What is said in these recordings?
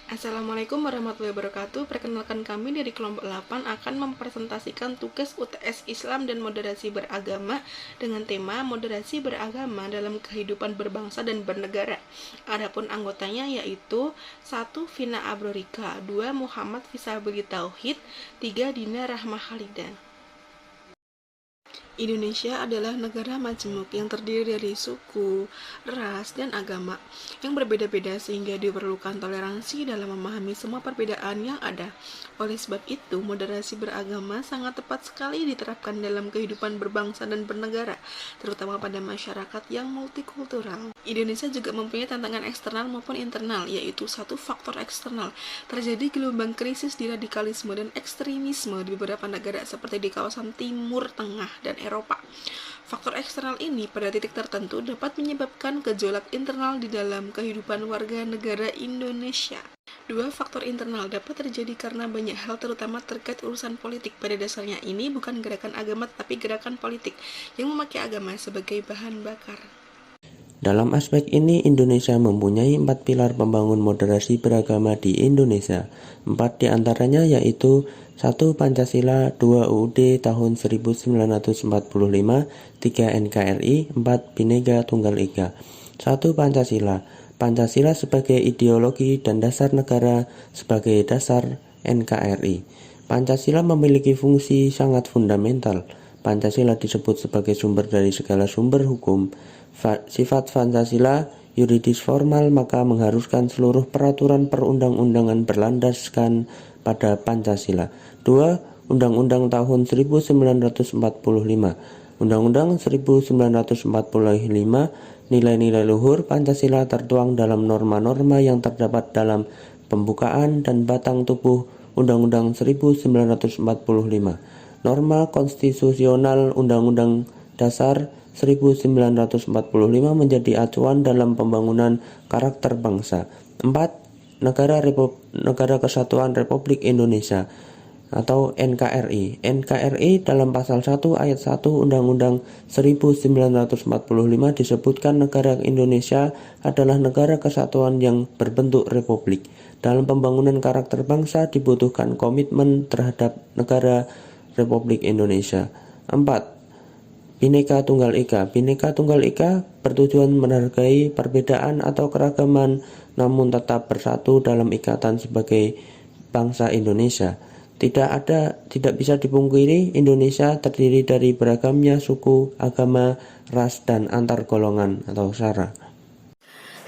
Assalamualaikum warahmatullahi wabarakatuh. Perkenalkan, kami dari kelompok 8 akan mempresentasikan tugas UTS Islam dan Moderasi Beragama dengan tema Moderasi Beragama dalam Kehidupan Berbangsa dan Bernegara. Adapun anggotanya yaitu 1. Vina Abrorika, 2. Muhammad Fisabilit Tauhid, 3. Dina Rahma Khalidan. Indonesia adalah negara majemuk yang terdiri dari suku, ras, dan agama yang berbeda-beda sehingga diperlukan toleransi dalam memahami semua perbedaan yang ada. Oleh sebab itu, moderasi beragama sangat tepat sekali diterapkan dalam kehidupan berbangsa dan bernegara, terutama pada masyarakat yang multikultural. Indonesia juga mempunyai tantangan eksternal maupun internal, yaitu 1. Faktor eksternal. Terjadi gelombang krisis di radikalisme dan ekstremisme di beberapa negara seperti di kawasan Timur Tengah dan Eropa. Faktor eksternal ini pada titik tertentu dapat menyebabkan gejolak internal di dalam kehidupan warga negara Indonesia. 2. Faktor internal dapat terjadi karena banyak hal terutama terkait urusan politik. Pada dasarnya ini bukan gerakan agama tapi gerakan politik yang memakai agama sebagai bahan bakar. Dalam aspek ini, Indonesia mempunyai 4 pilar pembangun moderasi beragama di Indonesia. 4 diantaranya yaitu 1. Pancasila, 2. UUD tahun 1945, 3. NKRI, 4. Bhinneka Tunggal Ika. 1. Pancasila. Pancasila sebagai ideologi dan dasar negara sebagai dasar NKRI. Pancasila memiliki fungsi sangat fundamental. Pancasila disebut sebagai sumber dari segala sumber hukum. Sifat Pancasila yuridis formal, maka mengharuskan seluruh peraturan perundang-undangan berlandaskan pada Pancasila. 2. Undang-Undang tahun 1945. Undang-Undang 1945, nilai-nilai luhur Pancasila tertuang dalam norma-norma yang terdapat dalam pembukaan dan batang tubuh Undang-Undang 1945. Norma konstitusional Undang-Undang Dasar 1945 menjadi acuan dalam pembangunan karakter bangsa. 4. Negara Kesatuan Republik Indonesia atau NKRI. NKRI dalam pasal 1 ayat 1 Undang-Undang 1945 disebutkan negara Indonesia adalah negara kesatuan yang berbentuk republik. Dalam pembangunan karakter bangsa dibutuhkan komitmen terhadap negara Republik Indonesia. 4. Bhinneka Tunggal Ika. Bhinneka Tunggal Ika bertujuan menghargai perbedaan atau keragaman namun tetap bersatu dalam ikatan sebagai bangsa Indonesia. Tidak bisa dipungkiri Indonesia terdiri dari beragamnya suku, agama, ras, dan antar golongan atau sara.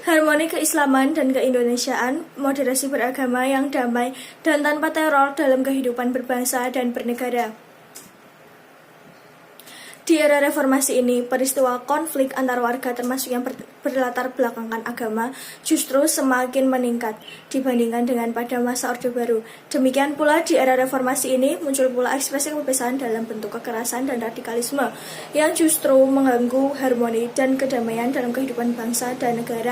Harmoni keislaman dan keindonesiaan, moderasi beragama yang damai dan tanpa teror dalam kehidupan berbangsa dan bernegara. Di era reformasi ini, peristiwa konflik antar warga termasuk yang berlatar belakangkan agama justru semakin meningkat dibandingkan dengan pada masa Orde Baru. Demikian pula di era reformasi ini muncul pula ekspresi kebebasan dalam bentuk kekerasan dan radikalisme yang justru mengganggu harmoni dan kedamaian dalam kehidupan bangsa dan negara.